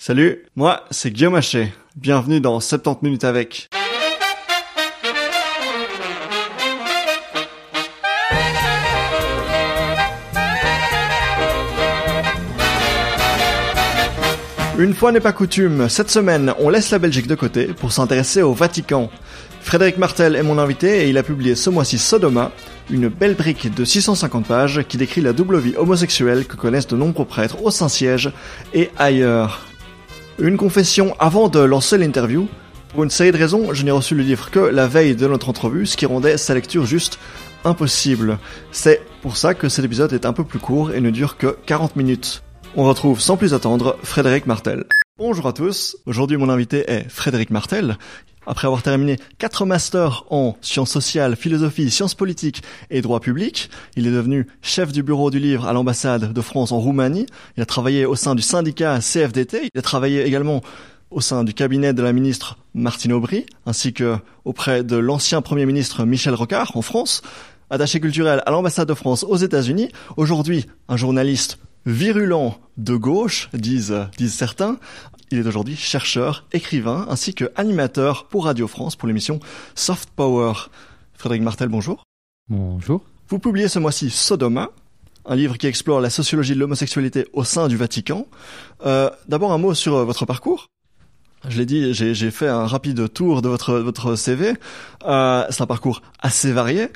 Salut, moi c'est Guillaume Haché. Bienvenue dans 70 minutes avec. Une fois n'est pas coutume, cette semaine, on laisse la Belgique de côté pour s'intéresser au Vatican. Frédéric Martel est mon invité et il a publié ce mois-ci Sodoma, une belle brique de 650 pages qui décrit la double vie homosexuelle que connaissent de nombreux prêtres au Saint-Siège et ailleurs. Une confession avant de lancer l'interview. Pour une série de raisons, je n'ai reçu le livre que la veille de notre entrevue, ce qui rendait sa lecture juste impossible. C'est pour ça que cet épisode est un peu plus court et ne dure que 40 minutes. On retrouve sans plus attendre Frédéric Martel. Bonjour à tous, aujourd'hui mon invité est Frédéric Martel. Après avoir terminé 4 masters en sciences sociales, philosophie, sciences politiques et droit public, il est devenu chef du bureau du livre à l'ambassade de France en Roumanie. Il a travaillé au sein du syndicat CFDT. Il a travaillé également au sein du cabinet de la ministre Martine Aubry, ainsi que auprès de l'ancien Premier ministre Michel Rocard en France. Attaché culturel à l'ambassade de France aux États-Unis. Aujourd'hui, un journaliste virulent de gauche, disent certains. Il est aujourd'hui chercheur, écrivain, ainsi que animateur pour Radio France pour l'émission Soft Power. Frédéric Martel, bonjour. Bonjour. Vous publiez ce mois-ci Sodoma, un livre qui explore la sociologie de l'homosexualité au sein du Vatican. D'abord un mot sur votre parcours. Je l'ai dit, j'ai fait un rapide tour de votre CV. C'est un parcours assez varié.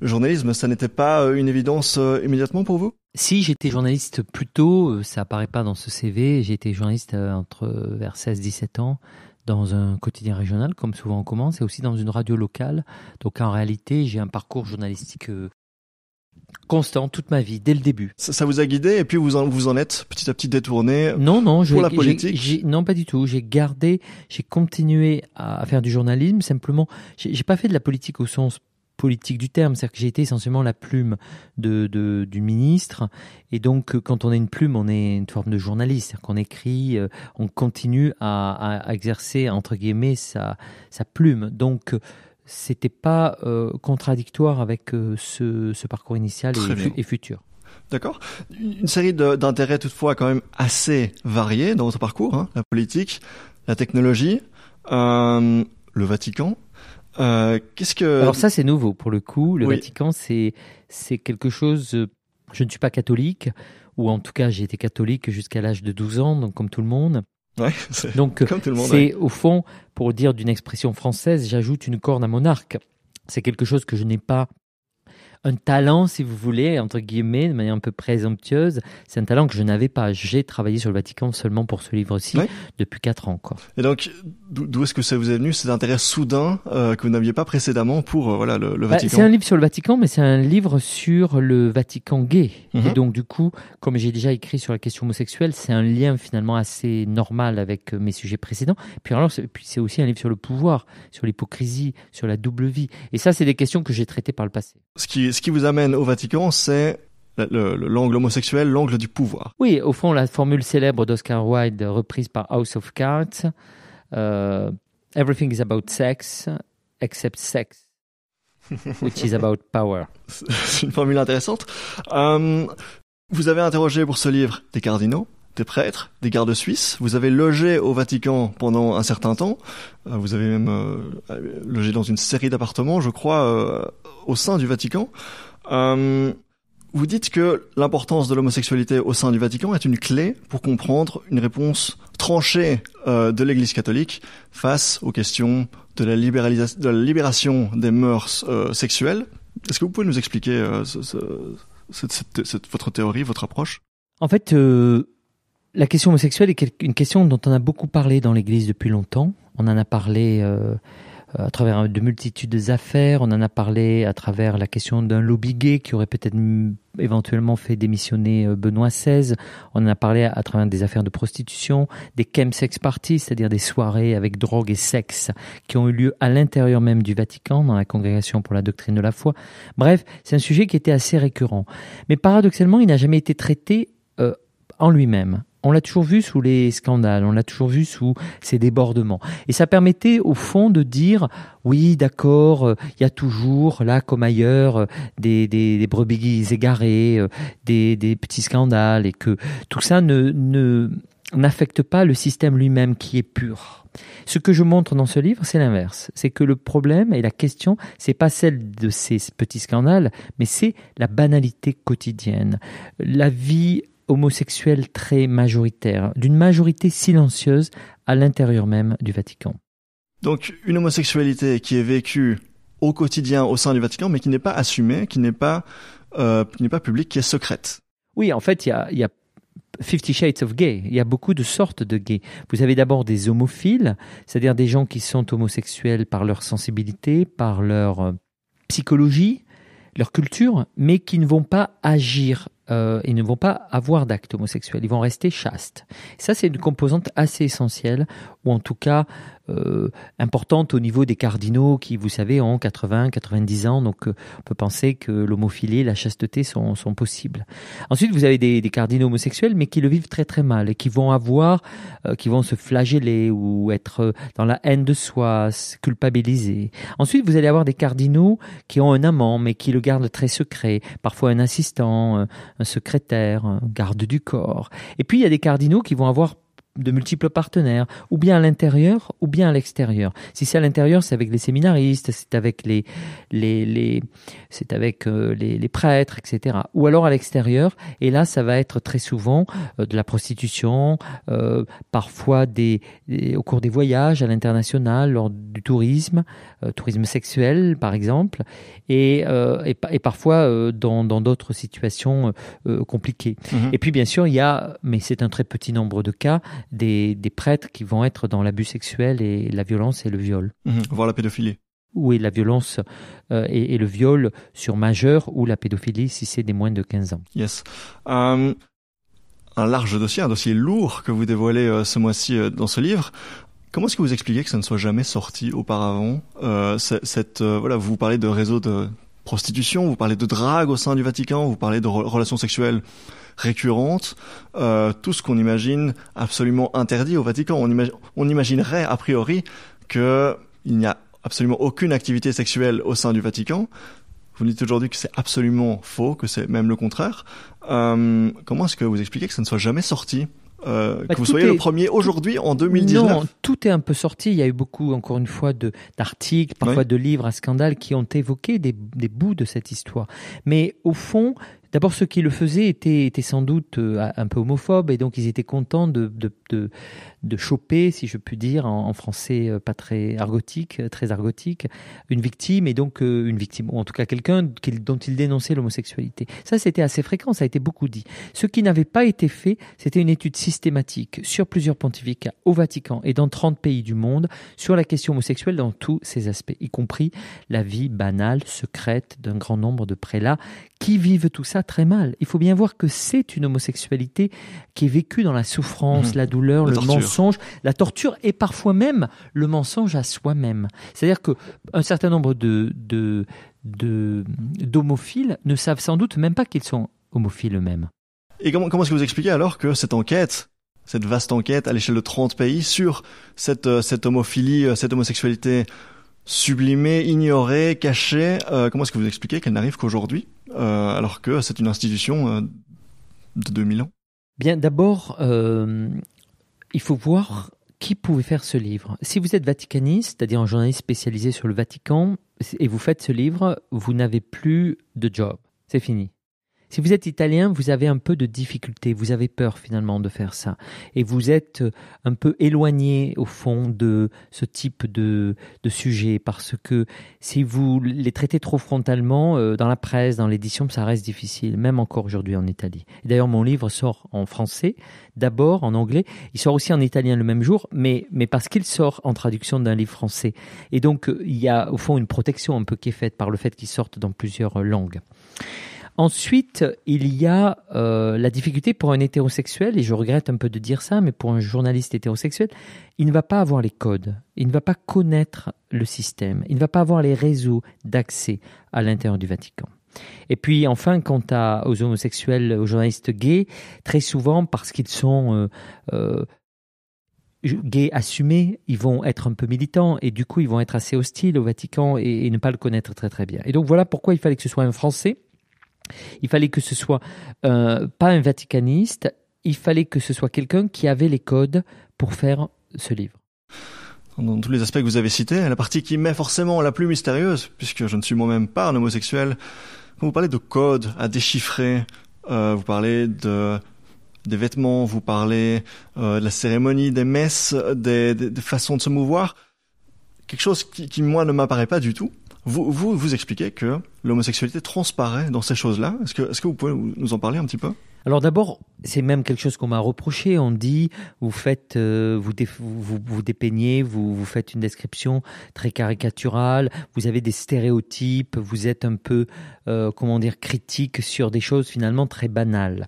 Le journalisme, ça n'était pas une évidence immédiatement pour vous ? Si, j'étais journaliste plus tôt, ça apparaît pas dans ce CV, j'ai été journaliste vers 16-17 ans dans un quotidien régional, comme souvent on commence, et aussi dans une radio locale. Donc en réalité, j'ai un parcours journalistique constant toute ma vie, dès le début. Ça vous a guidé et puis vous en êtes petit à petit détourné pour la politique ? Non, pas du tout. J'ai continué à faire du journalisme, simplement, j'ai pas fait de la politique au sens politique du terme, c'est-à-dire que j'ai été essentiellement la plume du ministre, et donc quand on est une plume, on est une forme de journaliste, c'est-à-dire qu'on écrit, on continue à exercer entre guillemets sa plume, donc c'était pas contradictoire avec ce parcours initial et futur. D'accord. Une série d'intérêts toutefois quand même assez variés dans votre parcours, hein, la politique, la technologie, le Vatican. Alors ça c'est nouveau pour le coup. Le oui. Vatican c'est quelque chose. Je ne suis pas catholique, ou en tout cas j'ai été catholique jusqu'à l'âge de 12 ans, donc comme tout le monde. Ouais, donc comme tout le monde, c'est au fond, pour dire d'une expression française, j'ajoute une corne à mon arc. C'est quelque chose que je n'ai pas. Un talent, si vous voulez, entre guillemets, de manière un peu présomptueuse, c'est un talent que je n'avais pas. J'ai travaillé sur le Vatican seulement pour ce livre-ci depuis 4 ans. Quoi. Et donc, d'où est-ce que ça vous est venu, cet intérêt soudain que vous n'aviez pas précédemment pour le Vatican ? C'est un livre sur le Vatican, mais c'est un livre sur le Vatican gay. Et donc, du coup, comme j'ai déjà écrit sur la question homosexuelle, c'est un lien finalement assez normal avec mes sujets précédents. Puis c'est aussi un livre sur le pouvoir, sur l'hypocrisie, sur la double vie. Et ça, c'est des questions que j'ai traitées par le passé. Ce qui vous amène au Vatican, c'est l'angle homosexuel, l'angle du pouvoir. Oui, au fond, la formule célèbre d'Oscar Wilde, reprise par House of Cards, everything is about sex, except sex, which is about power. C'est une formule intéressante. Vous avez interrogé pour ce livre des cardinaux, des prêtres, des gardes suisses. Vous avez logé au Vatican pendant un certain temps. Vous avez même logé dans une série d'appartements, je crois, au sein du Vatican. Vous dites que l'importance de l'homosexualité au sein du Vatican est une clé pour comprendre une réponse tranchée de l'Église catholique face aux questions de la libération des mœurs sexuelles. Est-ce que vous pouvez nous expliquer votre théorie, votre approche ? En fait, la question homosexuelle est une question dont on a beaucoup parlé dans l'Église depuis longtemps. On en a parlé à travers de multitudes d'affaires. On en a parlé à travers la question d'un lobby gay qui aurait peut-être éventuellement fait démissionner Benoît XVI. On en a parlé à travers des affaires de prostitution, des chemsex parties, c'est-à-dire des soirées avec drogue et sexe qui ont eu lieu à l'intérieur même du Vatican, dans la Congrégation pour la doctrine de la foi. Bref, c'est un sujet qui était assez récurrent. Mais paradoxalement, il n'a jamais été traité en lui-même. On l'a toujours vu sous les scandales, on l'a toujours vu sous ces débordements. Et ça permettait au fond de dire, oui d'accord, il y a toujours, là comme ailleurs, des brebis égarées, des petits scandales, et que tout ça ne n'affecte pas le système lui-même qui est pur. Ce que je montre dans ce livre, c'est l'inverse. C'est que le problème et la question, c'est pas celle de ces petits scandales, mais c'est la banalité quotidienne. La vie homosexuelle très majoritaire, d'une majorité silencieuse à l'intérieur même du Vatican. Donc une homosexualité qui est vécue au quotidien au sein du Vatican, mais qui n'est pas assumée, qui n'est pas publique, qui est secrète. Oui, en fait, il y a 50 Shades of Gay. Il y a beaucoup de sortes de gays. Vous avez d'abord des homophiles, c'est-à-dire des gens qui sont homosexuels par leur sensibilité, par leur psychologie, leur culture, mais qui ne vont pas agir et ne vont pas avoir d'actes homosexuels. Ils vont rester chastes. Ça, c'est une composante assez essentielle, ou en tout cas importante au niveau des cardinaux qui, vous savez, ont 80, 90 ans. Donc, on peut penser que l'homophilie et la chasteté sont possibles. Ensuite, vous avez des cardinaux homosexuels, mais qui le vivent très très mal et qui vont qui vont se flageller ou être dans la haine de soi, culpabilisés. Ensuite, vous allez avoir des cardinaux qui ont un amant, mais qui le gardent très secret. Parfois un assistant, un secrétaire, un garde du corps. Et puis, il y a des cardinaux qui vont avoir de multiples partenaires, ou bien à l'intérieur, ou bien à l'extérieur. Si c'est à l'intérieur, c'est avec les séminaristes, c'est avec les prêtres, etc. Ou alors à l'extérieur, et là, ça va être très souvent de la prostitution, parfois au cours des voyages à l'international, lors du tourisme sexuel, par exemple, et parfois dans d'autres situations compliquées. Et puis, bien sûr, il y a, mais c'est un très petit nombre de cas, des prêtres qui vont être dans l'abus sexuel et la violence et le viol. Voire la pédophilie. Oui, la violence et le viol sur majeur ou la pédophilie si c'est des moins de 15 ans. Yes. Un large dossier, un dossier lourd que vous dévoilez ce mois-ci dans ce livre. Comment est-ce que vous expliquez que ça ne soit jamais sorti auparavant vous parlez de réseaux de prostitution, vous parlez de drague au sein du Vatican, vous parlez de relations sexuelles récurrentes, tout ce qu'on imagine absolument interdit au Vatican. On imaginerait a priori qu'il n'y a absolument aucune activité sexuelle au sein du Vatican. Vous dites aujourd'hui que c'est absolument faux, que c'est même le contraire. Comment est-ce que vous expliquez que ça ne soit jamais sorti que vous soyez le premier aujourd'hui en 2019? Non, tout est un peu sorti. Il y a eu beaucoup, encore une fois, d'articles, parfois de livres à scandale qui ont évoqué des bouts de cette histoire. Mais au fond, d'abord, ceux qui le faisaient étaient sans doute un peu homophobes et donc ils étaient contents de choper, si je puis dire, en français pas très argotique, une victime et donc une victime, ou en tout cas quelqu'un dont ils dénonçaient l'homosexualité. Ça, c'était assez fréquent, ça a été beaucoup dit. Ce qui n'avait pas été fait, c'était une étude systématique sur plusieurs pontificats au Vatican et dans 30 pays du monde sur la question homosexuelle dans tous ses aspects, y compris la vie banale, secrète d'un grand nombre de prélats qui vivent tout ça très mal. Il faut bien voir que c'est une homosexualité qui est vécue dans la souffrance, la douleur, le mensonge, la torture et parfois même le mensonge à soi-même. C'est-à-dire qu'un certain nombre d'homophiles ne savent sans doute même pas qu'ils sont homophiles eux-mêmes. Et comment est-ce que vous expliquez alors que cette enquête, cette vaste enquête à l'échelle de 30 pays sur cette homophilie, cette homosexualité sublimée, ignorée, cachée, comment est-ce que vous expliquez qu'elle n'arrive qu'aujourd'hui, alors que c'est une institution de 2000 ans? Bien, d'abord, il faut voir qui pouvait faire ce livre. Si vous êtes vaticaniste, c'est-à-dire un journaliste spécialisé sur le Vatican, et vous faites ce livre, vous n'avez plus de job. C'est fini. Si vous êtes italien, vous avez un peu de difficulté, vous avez peur finalement de faire ça. Et vous êtes un peu éloigné au fond de ce type de sujet parce que si vous les traitez trop frontalement dans la presse, dans l'édition, ça reste difficile, même encore aujourd'hui en Italie. Et d'ailleurs, mon livre sort en français, d'abord en anglais, il sort aussi en italien le même jour, mais parce qu'il sort en traduction d'un livre français. Et donc, il y a au fond une protection un peu qui est faite par le fait qu'il sorte dans plusieurs langues. Ensuite, il y a la difficulté pour un hétérosexuel, et je regrette un peu de dire ça, mais pour un journaliste hétérosexuel, il ne va pas avoir les codes, il ne va pas connaître le système, il ne va pas avoir les réseaux d'accès à l'intérieur du Vatican. Et puis enfin, quant aux homosexuels, aux journalistes gays, très souvent, parce qu'ils sont gays assumés, ils vont être un peu militants et du coup, ils vont être assez hostiles au Vatican et ne pas le connaître très très bien. Et donc voilà pourquoi il fallait que ce soit un Français. Il fallait que ce soit pas un vaticaniste il fallait que ce soit quelqu'un qui avait les codes pour faire ce livre. Dans tous les aspects que vous avez cités, la partie qui m'est forcément la plus mystérieuse, puisque je ne suis moi-même pas un homosexuel, quand vous parlez de codes à déchiffrer, vous parlez des vêtements, vous parlez de la cérémonie, des messes, des façons de se mouvoir, quelque chose qui moi ne m'apparaît pas du tout. Vous expliquez que l'homosexualité transparaît dans ces choses-là. Est-ce que vous pouvez nous en parler un petit peu? Alors d'abord, c'est même quelque chose qu'on m'a reproché. On dit, vous faites, vous dépeignez, vous faites une description très caricaturale, vous avez des stéréotypes, vous êtes un peu, critique sur des choses finalement très banales.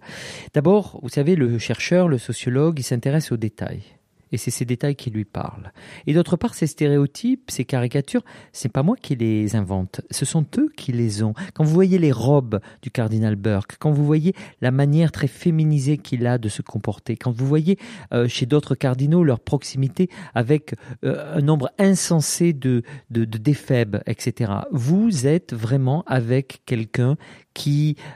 D'abord, vous savez, le chercheur, le sociologue, il s'intéresse aux détails. Et c'est ces détails qui lui parlent. Et d'autre part, ces stéréotypes, ces caricatures, c'est pas moi qui les invente. Ce sont eux qui les ont. Quand vous voyez les robes du cardinal Burke, quand vous voyez la manière très féminisée qu'il a de se comporter, quand vous voyez chez d'autres cardinaux leur proximité avec un nombre insensé de d'éphèbes, etc. Vous êtes vraiment avec quelqu'un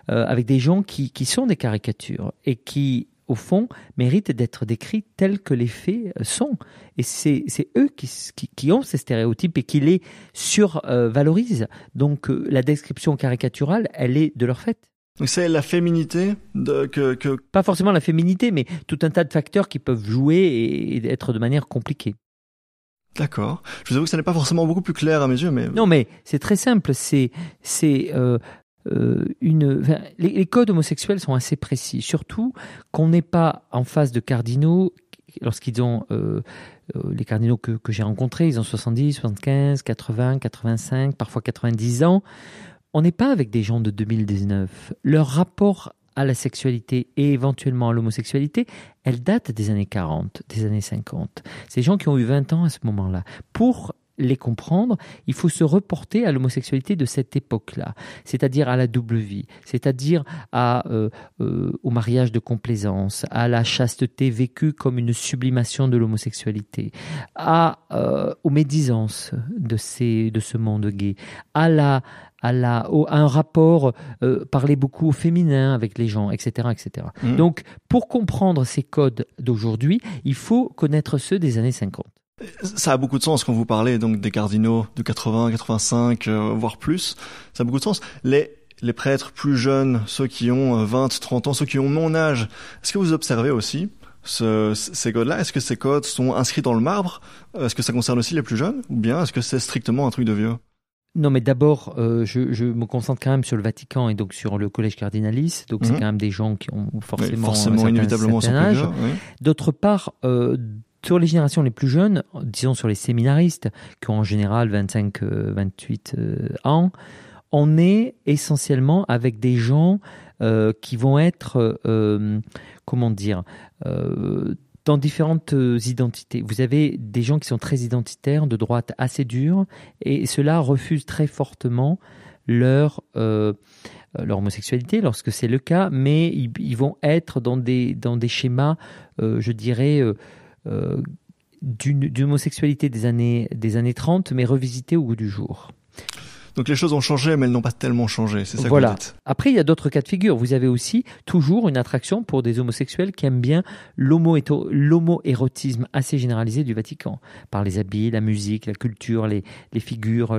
avec des gens qui sont des caricatures et qui au fond, méritent d'être décrits tels que les faits sont. Et c'est eux qui ont ces stéréotypes et qui les survalorisent. Donc la description caricaturale, elle est de leur fait. Donc c'est la féminité Pas forcément la féminité, mais tout un tas de facteurs qui peuvent jouer et être de manière compliquée. D'accord. Je vous avoue que ça n'est pas forcément beaucoup plus clair à mes yeux, mais... Non, mais c'est très simple. Les codes homosexuels sont assez précis, surtout qu'on n'est pas en face de cardinaux lorsqu'ils ont les cardinaux que j'ai rencontrés, ils ont 70, 75, 80, 85, parfois 90 ans. On n'est pas avec des gens de 2019. Leur rapport à la sexualité et éventuellement à l'homosexualité, elle date des années 40, des années 50. C'est des gens qui ont eu 20 ans à ce moment-là. Pour les comprendre, il faut se reporter à l'homosexualité de cette époque-là, c'est-à-dire à la double vie, c'est-à-dire au mariage de complaisance, à la chasteté vécue comme une sublimation de l'homosexualité, aux médisances de ce monde gay, à un rapport, parler beaucoup au féminin avec les gens, etc. etc. Donc, pour comprendre ces codes d'aujourd'hui, il faut connaître ceux des années 50. Ça a beaucoup de sens quand vous parlez donc des cardinaux de 80, 85, voire plus. Ça a beaucoup de sens. Les prêtres plus jeunes, ceux qui ont 20, 30 ans, ceux qui ont mon âge, est-ce que vous observez aussi ces codes-là? Est-ce que ces codes sont inscrits dans le marbre? Est-ce que ça concerne aussi les plus jeunes? Ou bien est-ce que c'est strictement un truc de vieux? Non, mais d'abord, je me concentre quand même sur le Vatican et donc sur le collège cardinalis. Donc, c'est quand même des gens qui ont forcément inévitablement certain âge. Oui. D'autre part, sur les générations les plus jeunes, disons sur les séminaristes, qui ont en général 25, 28 ans, on est essentiellement avec des gens qui vont être, dans différentes identités. Vous avez des gens qui sont très identitaires, de droite assez durs, et ceux-là refusent très fortement leur homosexualité lorsque c'est le cas, mais ils vont être dans des schémas, je dirais, d'une homosexualité des années 30, mais revisitée au goût du jour. Donc les choses ont changé, mais elles n'ont pas tellement changé, c'est ça voilà. Que vous dites. Après, il y a d'autres cas de figure. Vous avez aussi toujours une attraction pour des homosexuels qui aiment bien l'homo-érotisme assez généralisé du Vatican, par les habits, la musique, la culture, les figures.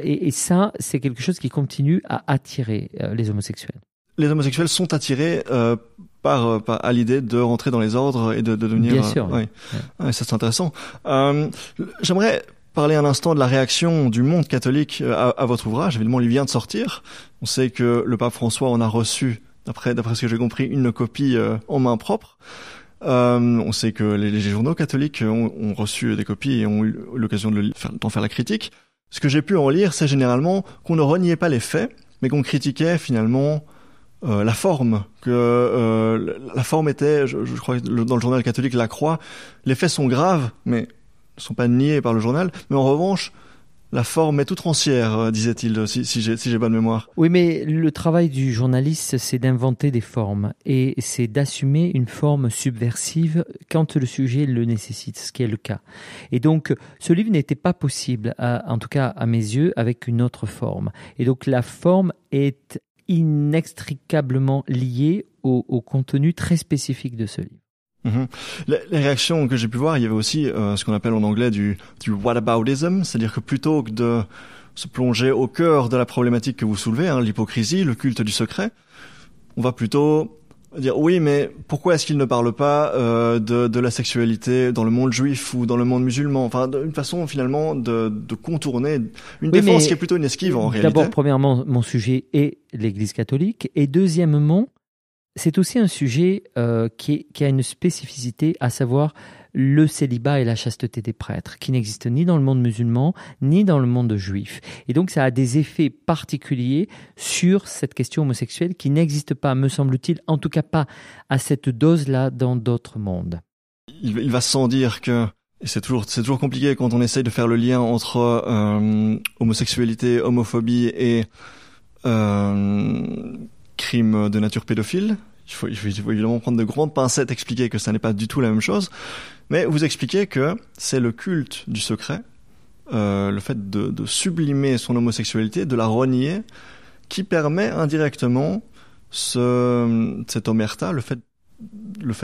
Et ça, c'est quelque chose qui continue à attirer les homosexuels. Les homosexuels sont attirés à l'idée de rentrer dans les ordres et de devenir... Bien sûr. Ouais, ça c'est intéressant. J'aimerais parler un instant de la réaction du monde catholique à votre ouvrage. Évidemment, il vient de sortir. On sait que le pape François en a reçu, d'après ce que j'ai compris, une copie en main propre. On sait que les journaux catholiques ont reçu des copies et ont eu l'occasion d'en faire la critique. Ce que j'ai pu en lire, c'est généralement qu'on ne reniait pas les faits, mais qu'on critiquait finalement la forme, la forme était, je crois, dans le journal catholique La Croix, les faits sont graves, mais ne sont pas niés par le journal, mais en revanche, la forme est outrancière, disait-il, si j'ai bonne mémoire. Oui, mais le travail du journaliste, c'est d'inventer des formes, et c'est d'assumer une forme subversive quand le sujet le nécessite, ce qui est le cas. Et donc, ce livre n'était pas possible, en tout cas à mes yeux, avec une autre forme. Et donc, la forme est inextricablement liée au contenu très spécifique de ce livre. Mmh. Les réactions que j'ai pu voir, il y avait aussi ce qu'on appelle en anglais du whataboutism, c'est-à-dire que plutôt que de se plonger au cœur de la problématique que vous soulevez, l'hypocrisie, le culte du secret, on va plutôt dire oui, mais pourquoi est-ce qu'il ne parle pas de la sexualité dans le monde juif ou dans le monde musulman, enfin une façon finalement de contourner une défense qui est plutôt une esquive en réalité. D'abord, premièrement, mon sujet est l'Église catholique, et deuxièmement, c'est aussi un sujet qui a une spécificité, à savoir le célibat et la chasteté des prêtres, qui n'existent ni dans le monde musulman, ni dans le monde juif. Et donc, ça a des effets particuliers sur cette question homosexuelle qui n'existe pas, me semble-t-il, en tout cas pas à cette dose-là dans d'autres mondes. Il va sans dire que, et c'est toujours compliqué quand on essaye de faire le lien entre homosexualité, homophobie et crime de nature pédophile. Il faut évidemment prendre de grandes pincettes, expliquer que ça n'est pas du tout la même chose. Mais vous expliquez que c'est le culte du secret, le fait de sublimer son homosexualité, de la renier, qui permet indirectement cette omerta, le fait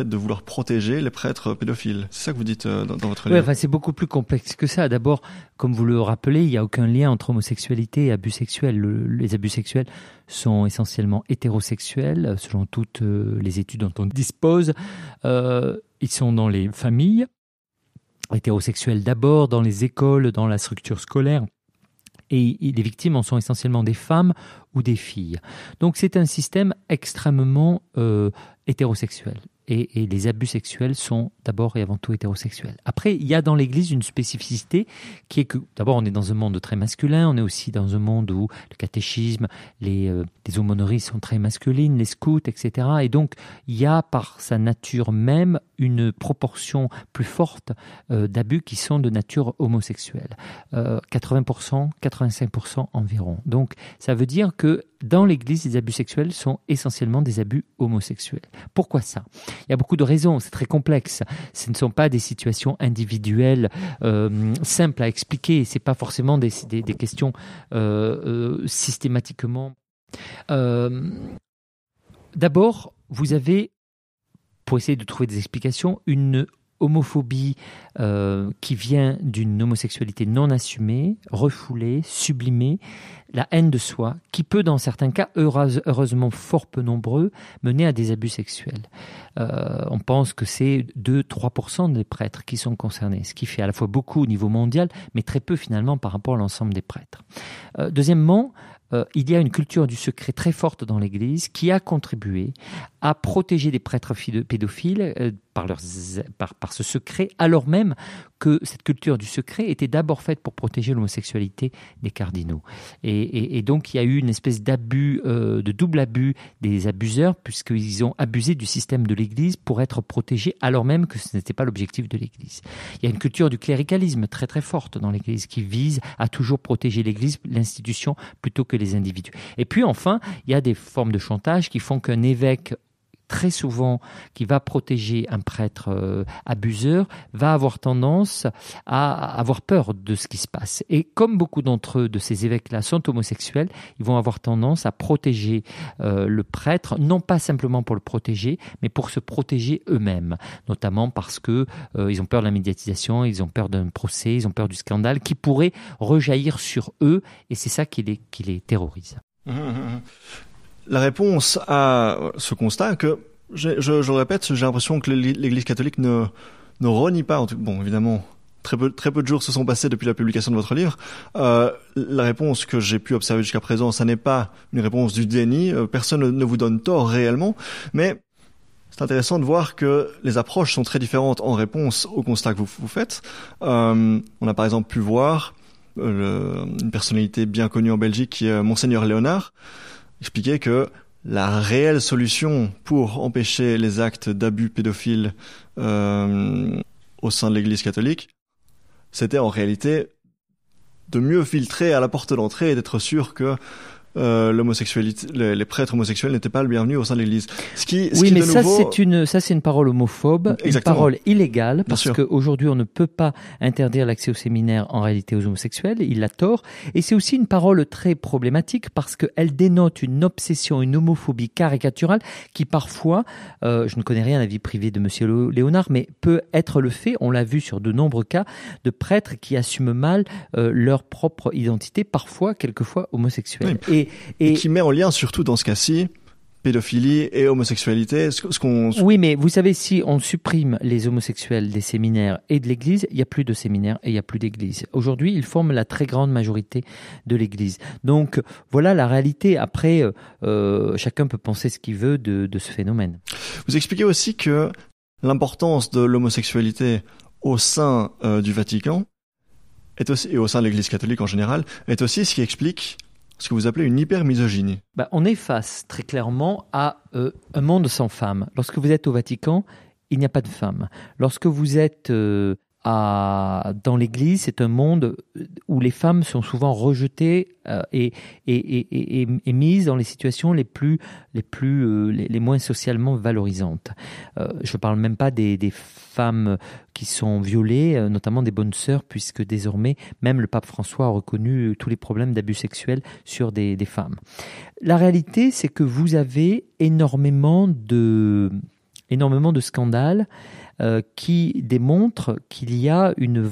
de vouloir protéger les prêtres pédophiles. C'est ça que vous dites dans votre livre. Oui, c'est beaucoup plus complexe que ça. D'abord, comme vous le rappelez, il n'y a aucun lien entre homosexualité et abus sexuels. Les abus sexuels sont essentiellement hétérosexuels, selon toutes les études dont on dispose. Ils sont dans les familles, hétérosexuels d'abord, dans les écoles, dans la structure scolaire. Et les victimes en sont essentiellement des femmes ou des filles. Donc c'est un système extrêmement hétérosexuel. Et les abus sexuels sont d'abord et avant tout hétérosexuels. Après, il y a dans l'Église une spécificité qui est que, d'abord, on est dans un monde très masculin, on est aussi dans un monde où le catéchisme, les aumôneries sont très masculines, les scouts, etc. Et donc, il y a par sa nature même une proportion plus forte d'abus qui sont de nature homosexuelle. 80%, 85% environ. Donc, ça veut dire que dans l'Église, les abus sexuels sont essentiellement des abus homosexuels. Pourquoi ça ? Il y a beaucoup de raisons, c'est très complexe. Ce ne sont pas des situations individuelles simples à expliquer. Ce n'est pas forcément des questions systématiquement. D'abord, vous avez, pour essayer de trouver des explications, une homophobie qui vient d'une homosexualité non assumée, refoulée, sublimée, la haine de soi, qui peut dans certains cas, heureusement fort peu nombreux, mener à des abus sexuels. On pense que c'est 2-3% des prêtres qui sont concernés, ce qui fait à la fois beaucoup au niveau mondial, mais très peu finalement par rapport à l'ensemble des prêtres. Deuxièmement, il y a une culture du secret très forte dans l'Église qui a contribué à protéger les prêtres pédophiles par ce secret, alors même que cette culture du secret était d'abord faite pour protéger l'homosexualité des cardinaux. Et donc il y a eu une espèce d'abus, de double abus des abuseurs, puisqu'ils ont abusé du système de l'Église pour être protégés, alors même que ce n'était pas l'objectif de l'Église. Il y a une culture du cléricalisme très très forte dans l'Église qui vise à toujours protéger l'Église, l'institution, plutôt que les individus. Et puis enfin, il y a des formes de chantage qui font qu'un évêque, très souvent, qui va protéger un prêtre abuseur, va avoir tendance à avoir peur de ce qui se passe. Et comme beaucoup d'entre eux, de ces évêques-là, sont homosexuels, ils vont avoir tendance à protéger le prêtre, non pas simplement pour le protéger, mais pour se protéger eux-mêmes, notamment parce que ils ont peur de la médiatisation, ils ont peur d'un procès, ils ont peur du scandale qui pourrait rejaillir sur eux, et c'est ça qui les terrorise. La réponse à ce constat, que je le répète, j'ai l'impression que l'Église catholique ne renie pas. Bon, évidemment, très peu de jours se sont passés depuis la publication de votre livre. La réponse que j'ai pu observer jusqu'à présent, ça n'est pas une réponse du déni. Personne ne vous donne tort réellement, mais c'est intéressant de voir que les approches sont très différentes en réponse au constat que vous faites. On a par exemple pu voir une personnalité bien connue en Belgique qui est Monseigneur Léonard expliquer que la réelle solution pour empêcher les actes d'abus pédophiles au sein de l'Église catholique, c'était en réalité de mieux filtrer à la porte d'entrée et d'être sûr que l'homosexualité, les prêtres homosexuels n'étaient pas le bienvenu au sein de l'Église. Oui, mais ça c'est une parole homophobe, Exactement. Une parole illégale, parce qu'aujourd'hui on ne peut pas interdire l'accès au séminaire en réalité aux homosexuels, il a tort, et c'est aussi une parole très problématique parce qu'elle dénote une obsession, une homophobie caricaturale qui parfois, je ne connais rien à la vie privée de Monsieur Léonard, mais peut être le fait, on l'a vu sur de nombreux cas, de prêtres qui assument mal leur propre identité, parfois, quelquefois homosexuelle. Oui. Et qui met en lien surtout dans ce cas-ci pédophilie et homosexualité. Oui, mais vous savez, si on supprime les homosexuels des séminaires et de l'Église, il n'y a plus de séminaires et il n'y a plus d'Église. Aujourd'hui, ils forment la très grande majorité de l'Église. Donc, voilà la réalité. Après, chacun peut penser ce qu'il veut de ce phénomène. Vous expliquez aussi que l'importance de l'homosexualité au sein du Vatican est aussi, et au sein de l'Église catholique en général, est aussi ce qui explique ce que vous appelez une hypermisogynie. On est face très clairement à un monde sans femmes. Lorsque vous êtes au Vatican, il n'y a pas de femmes. Lorsque vous êtes dans l'Église, c'est un monde où les femmes sont souvent rejetées et mises dans les situations les moins socialement valorisantes. Je ne parle même pas des femmes qui sont violées, notamment des bonnes sœurs, puisque désormais, même le pape François a reconnu tous les problèmes d'abus sexuels sur des femmes. La réalité, c'est que vous avez énormément de scandales qui démontre qu'il y a un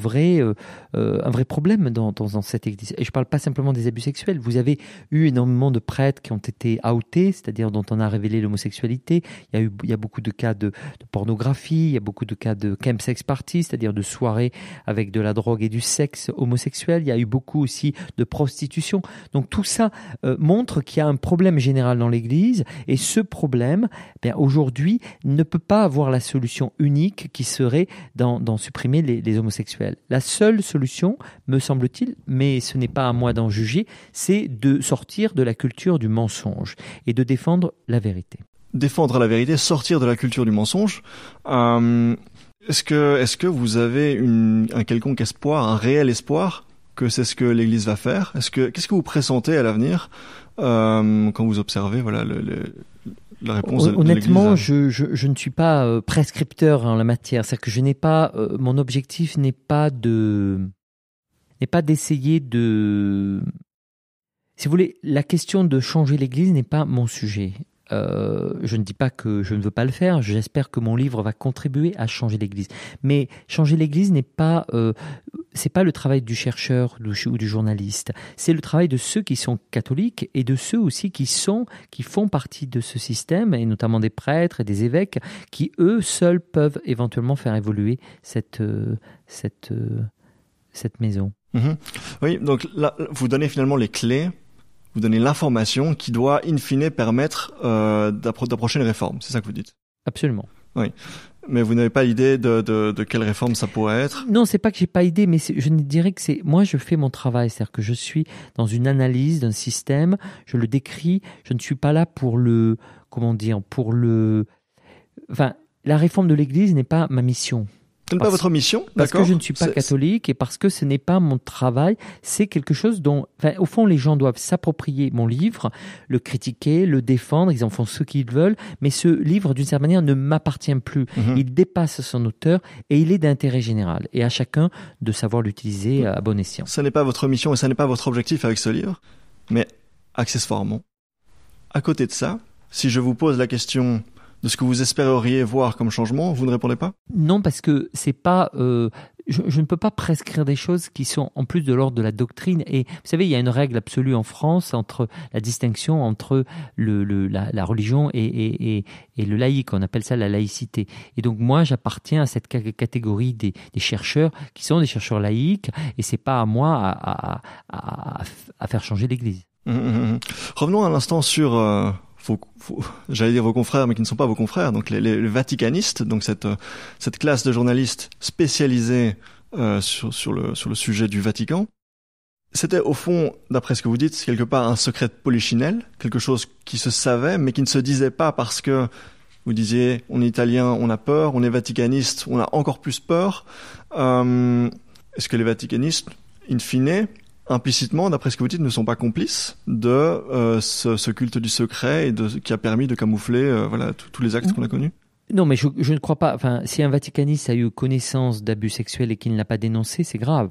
vrai problème dans cette église. Et je ne parle pas simplement des abus sexuels. Vous avez eu énormément de prêtres qui ont été outés, c'est-à-dire dont on a révélé l'homosexualité. Il y a beaucoup de cas de pornographie, il y a beaucoup de cas de chemsex party, c'est-à-dire de soirées avec de la drogue et du sexe homosexuel. Il y a eu beaucoup aussi de prostitution. Donc tout ça montre qu'il y a un problème général dans l'église, et ce problème, aujourd'hui, ne peut pas avoir la solution unique qui serait d'en supprimer les homosexuels. La seule solution, me semble-t-il, mais ce n'est pas à moi d'en juger, c'est de sortir de la culture du mensonge et de défendre la vérité. Défendre la vérité, sortir de la culture du mensonge. Est-ce que vous avez un quelconque espoir, un réel espoir que c'est ce que l'Église va faire? Qu'est-ce que vous pressentez à l'avenir quand vous observez la réponse Honnêtement, de l'Église? je ne suis pas prescripteur en la matière. C'est-à-dire que je n'ai pas, mon objectif n'est pas d'essayer de... Si vous voulez, la question de changer l'Église n'est pas mon sujet. Je ne dis pas que je ne veux pas le faire. J'espère que mon livre va contribuer à changer l'Église. Mais changer l'Église n'est pas... c'est pas le travail du chercheur ou du journaliste. C'est le travail de ceux qui sont catholiques et de ceux aussi qui font partie de ce système, et notamment des prêtres et des évêques, qui eux seuls peuvent éventuellement faire évoluer cette maison. Mmh. Oui, donc là, vous donnez finalement les clés, vous donnez l'information qui doit in fine permettre d'approcher une réforme. C'est ça que vous dites? Absolument. Oui. Mais vous n'avez pas idée de quelle réforme ça pourrait être? Non, c'est pas que j'ai pas idée, mais je dirais que moi je fais mon travail, c'est-à-dire que je suis dans une analyse d'un système, je le décris, je ne suis pas là la réforme de l'Église n'est pas ma mission. Ce n'est pas votre mission, parce que je ne suis pas catholique et parce que ce n'est pas mon travail. C'est quelque chose dont, au fond, les gens doivent s'approprier mon livre, le critiquer, le défendre. Ils en font ce qu'ils veulent. Mais ce livre, d'une certaine manière, ne m'appartient plus. Mmh. Il dépasse son auteur et il est d'intérêt général. Et à chacun de savoir l'utiliser à bon escient. Ce n'est pas votre mission et ce n'est pas votre objectif avec ce livre. Mais accessoirement, à côté de ça, si je vous pose la question de ce que vous espéreriez voir comme changement, vous ne répondez pas? Non, parce que c'est pas... je ne peux pas prescrire des choses qui sont en plus de l'ordre de la doctrine. Et vous savez, il y a une règle absolue en France entre la distinction entre la religion et le laïque. On appelle ça la laïcité. Et donc moi, j'appartiens à cette catégorie des chercheurs qui sont des chercheurs laïques. Et c'est pas à moi à faire changer l'Église. Revenons un instant sur... j'allais dire vos confrères, mais qui ne sont pas vos confrères, donc les vaticanistes, donc cette classe de journalistes spécialisés sur le sujet du Vatican. C'était au fond, d'après ce que vous dites, quelque part un secret de polichinelle, quelque chose qui se savait, mais qui ne se disait pas parce que vous disiez, on est italien, on a peur, on est vaticaniste, on a encore plus peur. Est-ce que les vaticanistes, in fine, implicitement, d'après ce que vous dites, ne sont pas complices de ce culte du secret et qui a permis de camoufler tous les actes qu'on a connus. Non, mais je ne crois pas. Enfin, si un vaticaniste a eu connaissance d'abus sexuels et qu'il ne l'a pas dénoncé, c'est grave.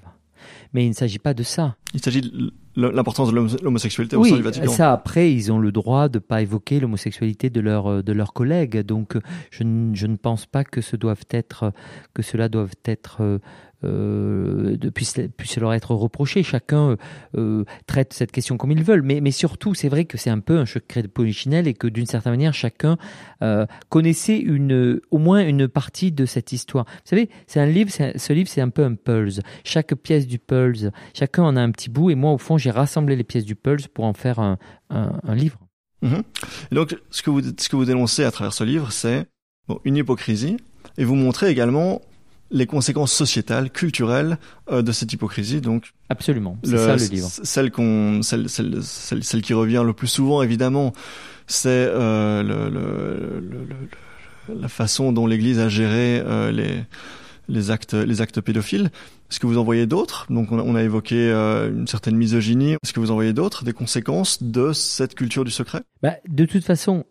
Mais il ne s'agit pas de ça. Il s'agit de l'importance de l'homosexualité au sein du Vatican. Oui, ça après, ils ont le droit de ne pas évoquer l'homosexualité de leurs collègues. Donc, je ne pense pas que cela doive être puisse leur être reproché. Chacun traite cette question comme ils veulent. Mais surtout, c'est vrai que c'est un peu un secret de polichinelle et que d'une certaine manière, chacun connaissait au moins une partie de cette histoire. Vous savez, ce livre, c'est un peu un puzzle. Chaque pièce du puzzle, chacun en a un petit bout. Et moi, au fond, j'ai rassemblé les pièces du puzzle pour en faire un livre. Mmh. Et donc, ce que vous dénoncez à travers ce livre, c'est une hypocrisie. Et vous montrez également les conséquences sociétales, culturelles de cette hypocrisie. Donc, absolument, c'est ça le livre. Celle qui revient le plus souvent, évidemment, c'est la façon dont l'Église a géré les actes pédophiles. Est-ce que vous en voyez d'autres? Donc on a évoqué une certaine misogynie. Est-ce que vous en voyez d'autres, des conséquences de cette culture du secret? De toute façon,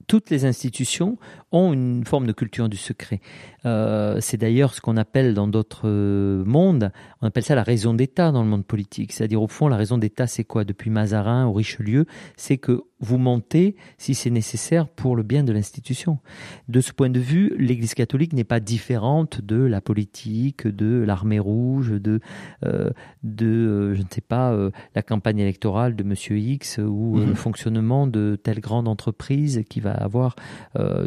toutes les institutions ont une forme de culture du secret. C'est d'ailleurs ce qu'on appelle dans d'autres mondes, on appelle ça la raison d'État dans le monde politique. C'est-à-dire au fond, la raison d'État, c'est quoi? Depuis Mazarin au Richelieu, c'est que vous mentez si c'est nécessaire pour le bien de l'institution. De ce point de vue, l'Église catholique n'est pas différente de la politique, de l'armée rouge, de je ne sais pas, la campagne électorale de Monsieur X ou le fonctionnement de telle grande entreprise qui va avoir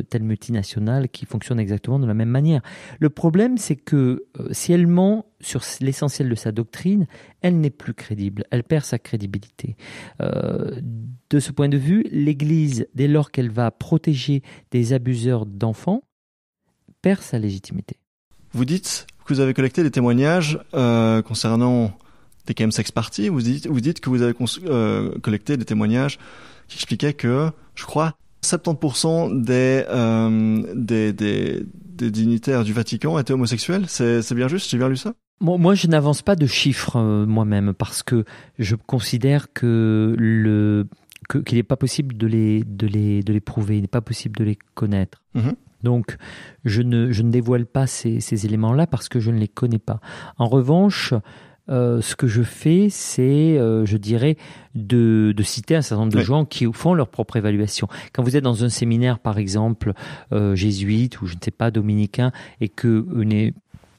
telle multinationale qui fonctionne exactement de la même manière. Le problème, c'est que si elle ment sur l'essentiel de sa doctrine, elle n'est plus crédible, elle perd sa crédibilité. De ce point de vue, l'Église, dès lors qu'elle va protéger des abuseurs d'enfants, perd sa légitimité. Vous dites que vous avez collecté des témoignages concernant des chemsex parties. Vous dites que vous avez collecté des témoignages qui expliquaient que, je crois, 70% des dignitaires du Vatican étaient homosexuels. C'est bien juste? J'ai bien lu ça? Moi, je n'avance pas de chiffres moi-même parce que je considère que qu'il n'est pas possible de les prouver, il n'est pas possible de les connaître. Donc, je ne dévoile pas ces éléments-là parce que je ne les connais pas. En revanche, ce que je fais, c'est, je dirais, de citer un certain nombre de gens qui font leur propre évaluation. Quand vous êtes dans un séminaire, par exemple, jésuite ou je ne sais pas, dominicain, et que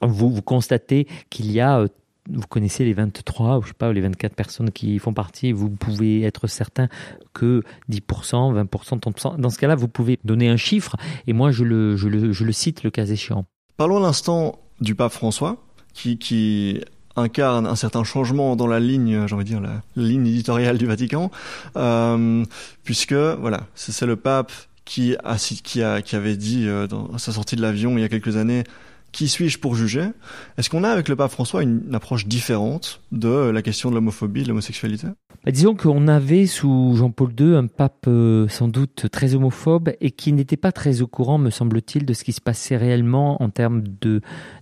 vous constatez qu'il y a... Vous connaissez les 23 ou je sais pas, les 24 personnes qui font partie, vous pouvez être certain que 10%, 20%, 30%, dans ce cas-là, vous pouvez donner un chiffre et moi je le cite le cas échéant. Parlons à l'instant du pape François qui incarne un certain changement dans la ligne, j'ai envie de dire la ligne éditoriale du Vatican, puisque voilà, c'est le pape qui avait dit dans sa sortie de l'avion il y a quelques années: qui suis-je pour juger? Est-ce qu'on a avec le pape François une approche différente de la question de l'homophobie, de l'homosexualité? Disons qu'on avait sous Jean-Paul II un pape sans doute très homophobe et qui n'était pas très au courant, me semble-t-il, de ce qui se passait réellement en termes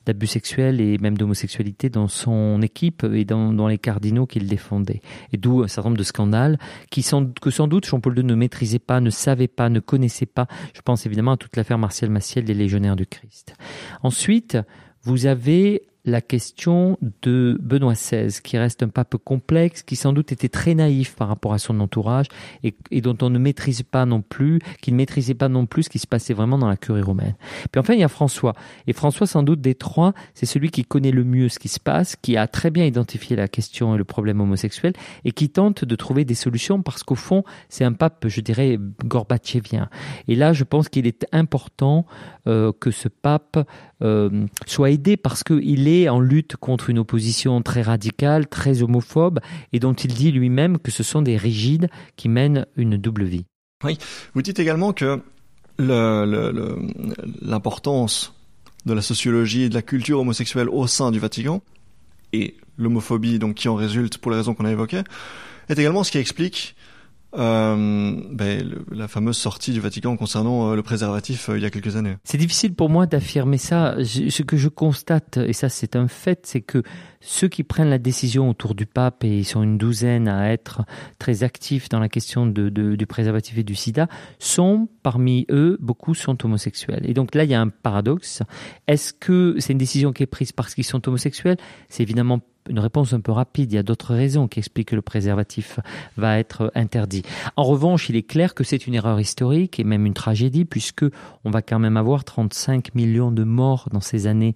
d'abus sexuels et même d'homosexualité dans son équipe et dans les cardinaux qu'il défendait. Et d'où un certain nombre de scandales que sans doute Jean-Paul II ne maîtrisait pas, ne savait pas, ne connaissait pas. Je pense évidemment à toute l'affaire Martial Maciel des Légionnaires du Christ. Ensuite, vous avez la question de Benoît XVI, qui reste un pape complexe, qui sans doute était très naïf par rapport à son entourage et dont on ne maîtrise pas non plus, qui ne maîtrisait pas non plus ce qui se passait vraiment dans la curie romaine. Puis enfin, il y a François. Et François, sans doute, des trois, c'est celui qui connaît le mieux ce qui se passe, qui a très bien identifié la question et le problème homosexuel et qui tente de trouver des solutions parce qu'au fond, c'est un pape, je dirais, gorbatchevien. Et là, je pense qu'il est important que ce pape soit aidé parce qu'il est en lutte contre une opposition très radicale, très homophobe, et dont il dit lui-même que ce sont des rigides qui mènent une double vie. Oui, vous dites également que l'importance de la sociologie et de la culture homosexuelle au sein du Vatican, et l'homophobie donc qui en résulte pour les raisons qu'on a évoquées, est également ce qui explique la fameuse sortie du Vatican concernant le préservatif il y a quelques années. C'est difficile pour moi d'affirmer ça. Ce que je constate, et ça c'est un fait, c'est que ceux qui prennent la décision autour du pape, et ils sont une douzaine à être très actifs dans la question du préservatif et du sida, sont, parmi eux, beaucoup sont homosexuels. Et donc là, il y a un paradoxe. Est-ce que c'est une décision qui est prise parce qu'ils sont homosexuels ? C'est évidemment une réponse un peu rapide. Il y a d'autres raisons qui expliquent que le préservatif va être interdit. En revanche, il est clair que c'est une erreur historique et même une tragédie, puisque on va quand même avoir 35 millions de morts dans ces années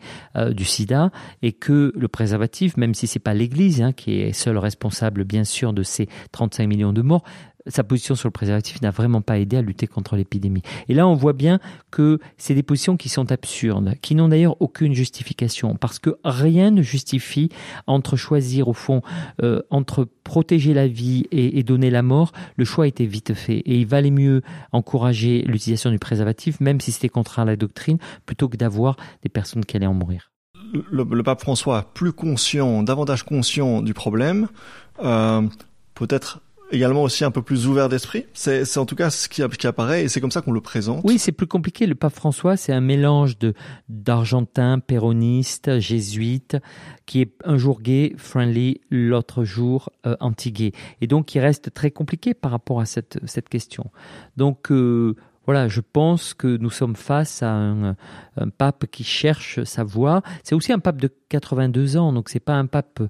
du sida, et que le préservatif, même si c'est pas l'Église qui est seule responsable bien sûr de ces 35 millions de morts, sa position sur le préservatif n'a vraiment pas aidé à lutter contre l'épidémie. Et là, on voit bien que c'est des positions qui sont absurdes, qui n'ont d'ailleurs aucune justification, parce que rien ne justifie entre choisir, au fond, entre protéger la vie et donner la mort. Le choix a été vite fait. Et il valait mieux encourager l'utilisation du préservatif, même si c'était contraire à la doctrine, plutôt que d'avoir des personnes qui allaient en mourir. Le pape François, davantage conscient du problème, peut-être également aussi un peu plus ouvert d'esprit. C'est en tout cas ce qui apparaît, et c'est comme ça qu'on le présente. Oui, c'est plus compliqué. Le pape François, c'est un mélange d'argentins, péronistes, jésuites, qui est un jour gay, friendly, l'autre jour anti-gay. Et donc, il reste très compliqué par rapport à cette question. Donc, voilà, je pense que nous sommes face à un pape qui cherche sa voie. C'est aussi un pape de 82 ans, donc c'est pas un pape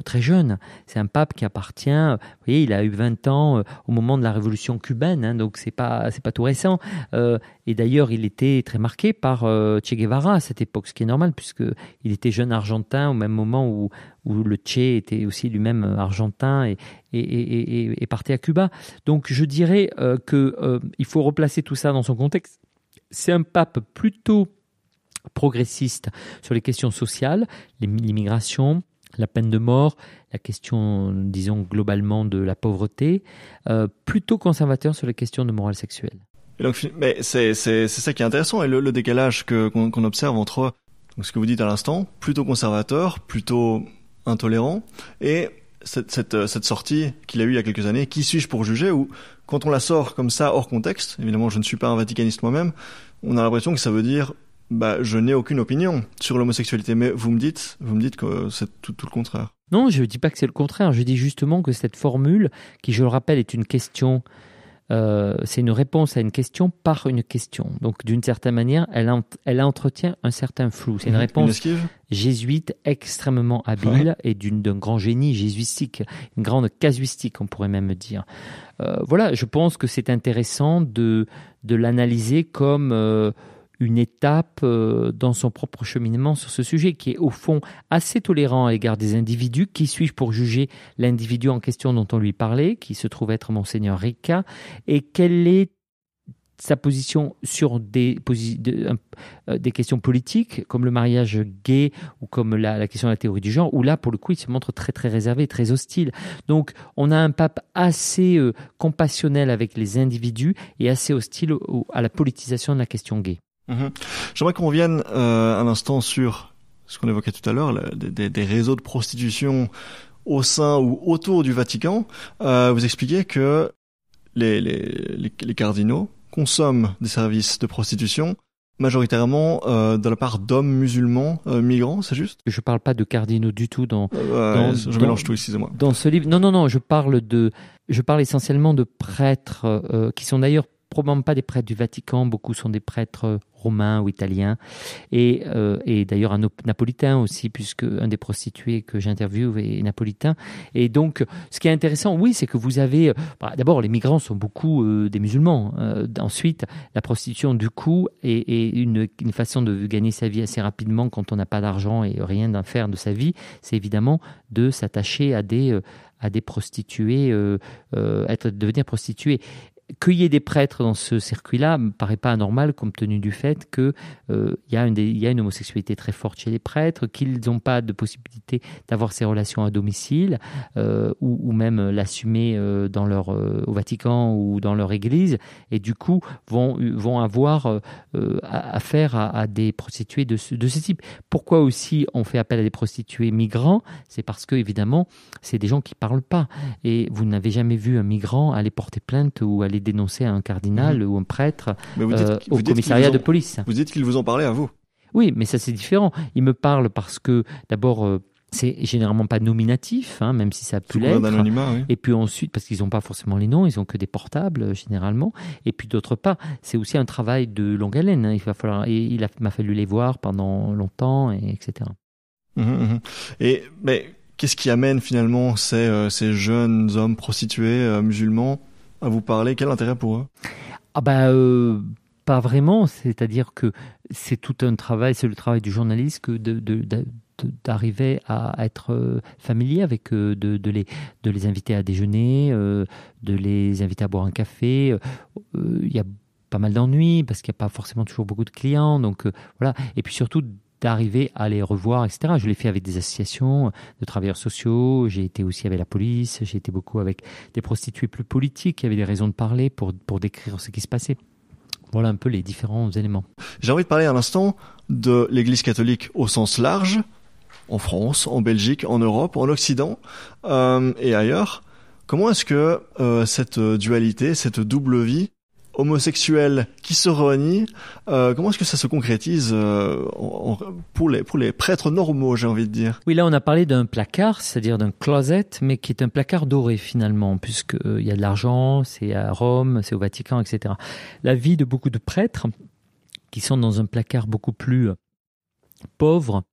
très jeune. C'est un pape qui appartient, vous voyez, il a eu 20 ans au moment de la révolution cubaine, donc c'est pas tout récent. Et d'ailleurs, il était très marqué par Che Guevara à cette époque, ce qui est normal, puisqu'il était jeune argentin au même moment où le Che était aussi lui-même argentin et partait à Cuba. Donc je dirais qu'il faut replacer tout ça dans son contexte. C'est un pape plutôt progressiste sur les questions sociales, l'immigration, la peine de mort, la question, disons, globalement de la pauvreté, plutôt conservateur sur les questions de morale sexuelle. Et donc, mais c'est ça qui est intéressant, et le décalage qu'on observe entre ce que vous dites à l'instant, plutôt conservateur, plutôt intolérant, et cette sortie qu'il a eue il y a quelques années, qui suis-je pour juger, où quand on la sort comme ça hors contexte, évidemment je ne suis pas un vaticaniste moi-même, on a l'impression que ça veut dire je n'ai aucune opinion sur l'homosexualité, mais vous me dites que c'est tout le contraire. Non, je ne dis pas que c'est le contraire, je dis justement que cette formule, qui je le rappelle est une question, c'est une réponse à une question par une question. Donc d'une certaine manière, elle entretient un certain flou. C'est une réponse jésuite extrêmement habile, et d'un grand génie jésuitique, une grande casuistique, on pourrait même dire. Voilà, je pense que c'est intéressant de l'analyser comme une étape dans son propre cheminement sur ce sujet, qui est au fond assez tolérant à l'égard des individus. Qui suis-je pour juger l'individu en question dont on lui parlait, qui se trouve être Monseigneur Ricca, et quelle est sa position sur des questions politiques, comme le mariage gay ou comme la question de la théorie du genre, où là, pour le coup, il se montre très, très réservé, très hostile. Donc, on a un pape assez compassionnel avec les individus et assez hostile à la politisation de la question gay. J'aimerais qu'on revienne un instant sur ce qu'on évoquait tout à l'heure, des réseaux de prostitution au sein ou autour du Vatican. Vous expliquez que les cardinaux consomment des services de prostitution majoritairement de la part d'hommes musulmans migrants, c'est juste ? Je parle pas de cardinaux du tout je mélange tout, excusez-moi. Dans ce livre, non, je parle essentiellement de prêtres qui sont d'ailleurs probablement pas des prêtres du Vatican, beaucoup sont des prêtres romains ou italiens, et d'ailleurs un napolitain aussi, puisque un des prostitués que j'interviewe est napolitain. Et donc, ce qui est intéressant, oui, c'est que vous avez, d'abord, les migrants sont beaucoup des musulmans. Ensuite, la prostitution, du coup, est une façon de gagner sa vie assez rapidement quand on n'a pas d'argent et rien à faire de sa vie. C'est évidemment de s'attacher à des prostituées, devenir prostituée. qu'il y ait des prêtres dans ce circuit-là me paraît pas anormal compte tenu du fait que il y a une homosexualité très forte chez les prêtres, qu'ils n'ont pas de possibilité d'avoir ces relations à domicile ou même l'assumer au Vatican ou dans leur église, et du coup vont avoir affaire à des prostituées de ce type. Pourquoi aussi on fait appel à des prostituées migrants? C'est parce que évidemment c'est des gens qui parlent pas, et vous n'avez jamais vu un migrant aller porter plainte ou aller dénoncer à un cardinal ou un prêtre au commissariat de police. Vous dites qu'ils vous en parlaient à vous. Oui, mais ça c'est différent. Ils me parlent parce que d'abord c'est généralement pas nominatif, même si ça peut l'être. Oui. Et puis ensuite, parce qu'ils n'ont pas forcément les noms, ils ont que des portables généralement. Et puis d'autre part, c'est aussi un travail de longue haleine. Il m'a fallu les voir pendant longtemps, etc. Et mais qu'est-ce qui amène finalement ces jeunes hommes prostitués musulmans à vous parler? Quel intérêt pour eux? Pas vraiment. C'est-à-dire que c'est tout un travail, c'est le travail du journaliste que d'arriver à être familier avec eux, de les inviter à déjeuner, de les inviter à boire un café. Il y a pas mal d'ennuis parce qu'il n'y a pas forcément toujours beaucoup de clients. Donc voilà. Et puis surtout d'arriver à les revoir, etc. Je l'ai fait avec des associations de travailleurs sociaux, j'ai été aussi avec la police, j'ai été beaucoup avec des prostituées plus politiques qui avaient des raisons de parler pour décrire ce qui se passait. Voilà un peu les différents éléments. J'ai envie de parler un instant de l'Église catholique au sens large, en France, en Belgique, en Europe, en Occident et ailleurs. Comment est-ce que cette dualité, cette double vie homosexuelle qui se renie, comment est-ce que ça se concrétise pour les prêtres normaux, j'ai envie de dire? Oui, là on a parlé d'un placard, c'est-à-dire d'un closet, mais qui est un placard doré finalement, puisque il y a de l'argent, c'est à Rome, c'est au Vatican, etc. La vie de beaucoup de prêtres qui sont dans un placard beaucoup plus pauvre,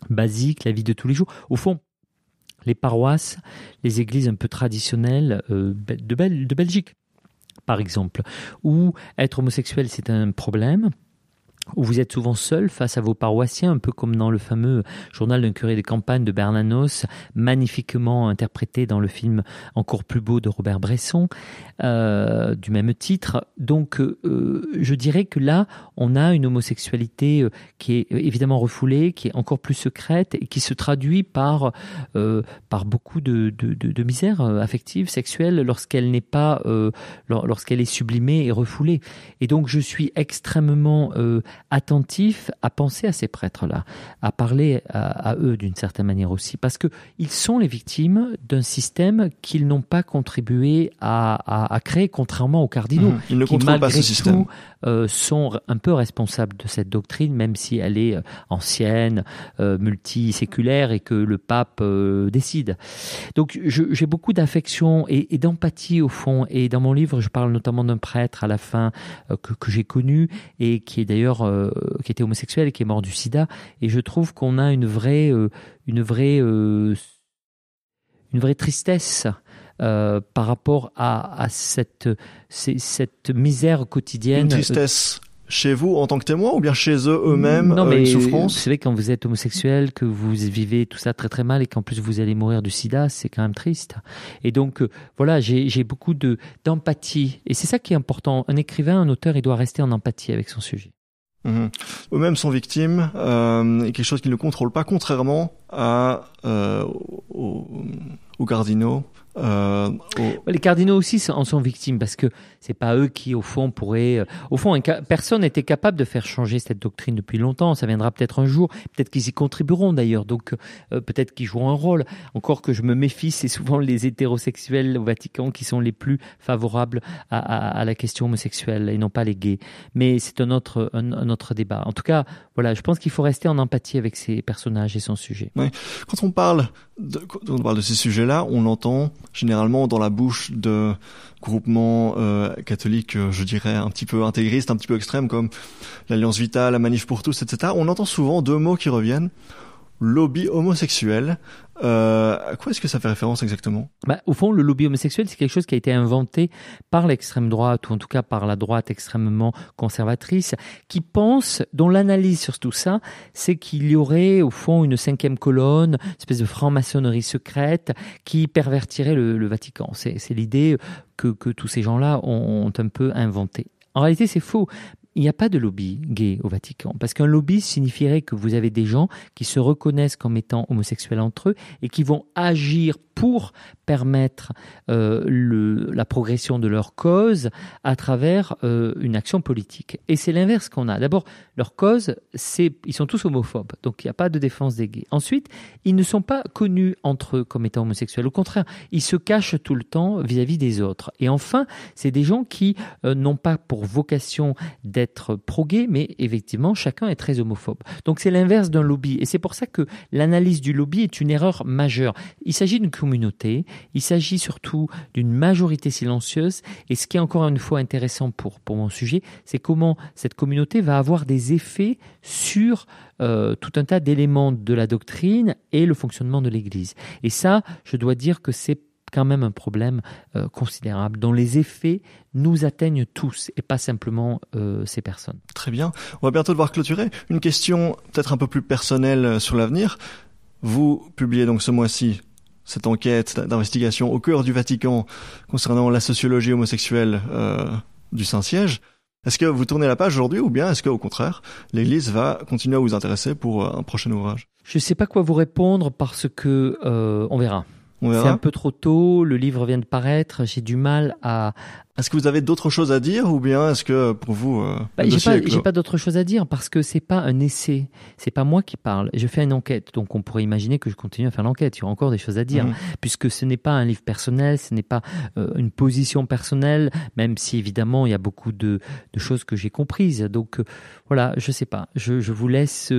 basique, la vie de tous les jours. Au fond, les paroisses, les églises un peu traditionnelles de Belgique, par exemple, où être homosexuel c'est un problème, où vous êtes souvent seul face à vos paroissiens, un peu comme dans le fameux journal d'un curé de campagne de Bernanos, magnifiquement interprété dans le film Encore plus beau de Robert Bresson, du même titre. Donc je dirais que là, on a une homosexualité qui est évidemment refoulée, qui est encore plus secrète et qui se traduit par beaucoup de misère affective, sexuelle, lorsqu'elle n'est pas, lorsqu'elle est sublimée et refoulée. Et donc je suis extrêmement attentif à penser à ces prêtres-là, à parler à eux d'une certaine manière aussi, parce que ils sont les victimes d'un système qu'ils n'ont pas contribué à créer, contrairement aux cardinaux, ils ne contrôlent pas ce système. Sont un peu responsables de cette doctrine, même si elle est ancienne, multiséculaire et que le pape décide. Donc j'ai beaucoup d'affection et d'empathie au fond, et dans mon livre je parle notamment d'un prêtre à la fin que j'ai connu et qui est d'ailleurs qui était homosexuel et qui est mort du sida, et je trouve qu'on a une vraie tristesse par rapport à cette misère quotidienne. Une tristesse chez vous en tant que témoin, ou bien chez eux-mêmes, non, mais une souffrance? Vous savez, quand vous êtes homosexuel, que vous vivez tout ça très très mal et qu'en plus vous allez mourir du sida, c'est quand même triste. Et donc voilà, j'ai beaucoup d'empathie, et c'est ça qui est important. Un écrivain, un auteur, il doit rester en empathie avec son sujet. Eux-mêmes sont victimes, et quelque chose qu'ils ne contrôlent pas, contrairement aux cardinaux. Les cardinaux aussi en sont victimes, parce que c'est pas eux qui au fond pourraient. Personne n'était capable de faire changer cette doctrine depuis longtemps. Ça viendra peut-être un jour. Peut-être qu'ils y contribueront d'ailleurs. Donc peut-être qu'ils joueront un rôle. Encore que je me méfie, c'est souvent les hétérosexuels au Vatican qui sont les plus favorables à la question homosexuelle et non pas les gays. Mais c'est un autre débat. En tout cas, voilà, je pense qu'il faut rester en empathie avec ces personnages et son sujet. Ouais. Quand on parle de ces sujets-là, on l'entend généralement dans la bouche de groupements catholiques, je dirais, un petit peu intégristes, un petit peu extrêmes, comme l'Alliance Vitale, la Manif pour tous, etc. On entend souvent deux mots qui reviennent: lobby homosexuel. À quoi est-ce que ça fait référence exactement ? Au fond, le lobby homosexuel, c'est quelque chose qui a été inventé par l'extrême droite, ou en tout cas par la droite extrêmement conservatrice, qui pense, dont l'analyse sur tout ça, c'est qu'il y aurait au fond une cinquième colonne, une espèce de franc-maçonnerie secrète qui pervertirait le Vatican. C'est l'idée que tous ces gens-là ont un peu inventée. En réalité, c'est faux. Il n'y a pas de lobby gay au Vatican, parce qu'un lobby signifierait que vous avez des gens qui se reconnaissent comme étant homosexuels entre eux et qui vont agir pour permettre la progression de leur cause à travers une action politique. Et c'est l'inverse qu'on a. D'abord, leur cause, ils sont tous homophobes, donc il n'y a pas de défense des gays. Ensuite, ils ne sont pas connus entre eux comme étant homosexuels. Au contraire, ils se cachent tout le temps vis-à-vis des autres. Et enfin, c'est des gens qui n'ont pas pour vocation d'être pro-gays, mais effectivement, chacun est très homophobe. Donc c'est l'inverse d'un lobby. Et c'est pour ça que l'analyse du lobby est une erreur majeure. Il s'agit d'une communauté, il s'agit surtout d'une majorité silencieuse, et ce qui est encore une fois intéressant pour mon sujet, c'est comment cette communauté va avoir des effets sur tout un tas d'éléments de la doctrine et le fonctionnement de l'Église. Et ça, je dois dire que c'est quand même un problème considérable, dont les effets nous atteignent tous et pas simplement ces personnes. Très bien, on va bientôt devoir clôturer. Une question peut-être un peu plus personnelle sur l'avenir. Vous publiez donc ce mois-ci cette enquête d'investigation au cœur du Vatican concernant la sociologie homosexuelle du Saint-Siège. Est-ce que vous tournez la page aujourd'hui ou bien est-ce qu'au contraire, l'Église va continuer à vous intéresser pour un prochain ouvrage ? Je ne sais pas quoi vous répondre parce que on verra. C'est un peu trop tôt, le livre vient de paraître, j'ai du mal à... Est-ce que vous avez d'autres choses à dire ou bien est-ce que pour vous... J'ai pas d'autres choses à dire parce que c'est pas un essai, c'est pas moi qui parle, je fais une enquête, donc on pourrait imaginer que je continue à faire l'enquête, il y aura encore des choses à dire, puisque ce n'est pas un livre personnel, ce n'est pas une position personnelle, même si évidemment il y a beaucoup de choses que j'ai comprises, donc voilà, je sais pas, je vous laisse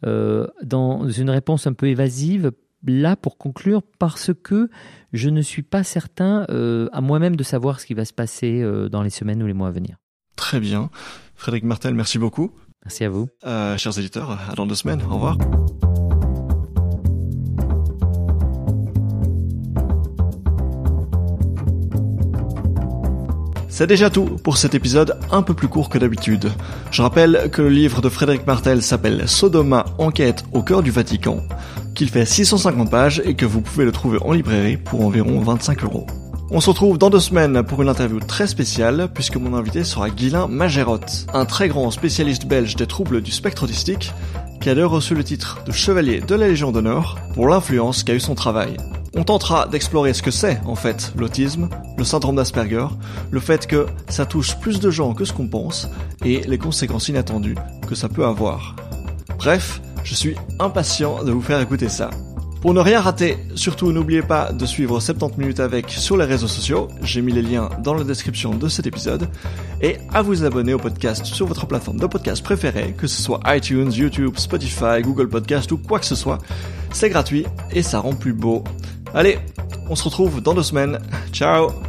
dans une réponse un peu évasive, là pour conclure, parce que je ne suis pas certain à moi-même de savoir ce qui va se passer dans les semaines ou les mois à venir. Très bien. Frédéric Martel, merci beaucoup. Merci à vous. Chers éditeurs, à dans 2 semaines. Au revoir. C'est déjà tout pour cet épisode un peu plus court que d'habitude. Je rappelle que le livre de Frédéric Martel s'appelle Sodoma, enquête au cœur du Vatican, qu'il fait 650 pages et que vous pouvez le trouver en librairie pour environ 25 €. On se retrouve dans 2 semaines pour une interview très spéciale puisque mon invité sera Guylain Magerotte, un très grand spécialiste belge des troubles du spectre autistique qui a d'ailleurs reçu le titre de chevalier de la Légion d'honneur pour l'influence qu'a eu son travail. On tentera d'explorer ce que c'est, en fait, l'autisme, le syndrome d'Asperger, le fait que ça touche plus de gens que ce qu'on pense, et les conséquences inattendues que ça peut avoir. Bref, je suis impatient de vous faire écouter ça. Pour ne rien rater, surtout n'oubliez pas de suivre 70 minutes avec sur les réseaux sociaux, j'ai mis les liens dans la description de cet épisode, et à vous abonner au podcast sur votre plateforme de podcast préférée, que ce soit iTunes, YouTube, Spotify, Google Podcast ou quoi que ce soit. C'est gratuit et ça rend plus beau. Allez, on se retrouve dans 2 semaines. Ciao!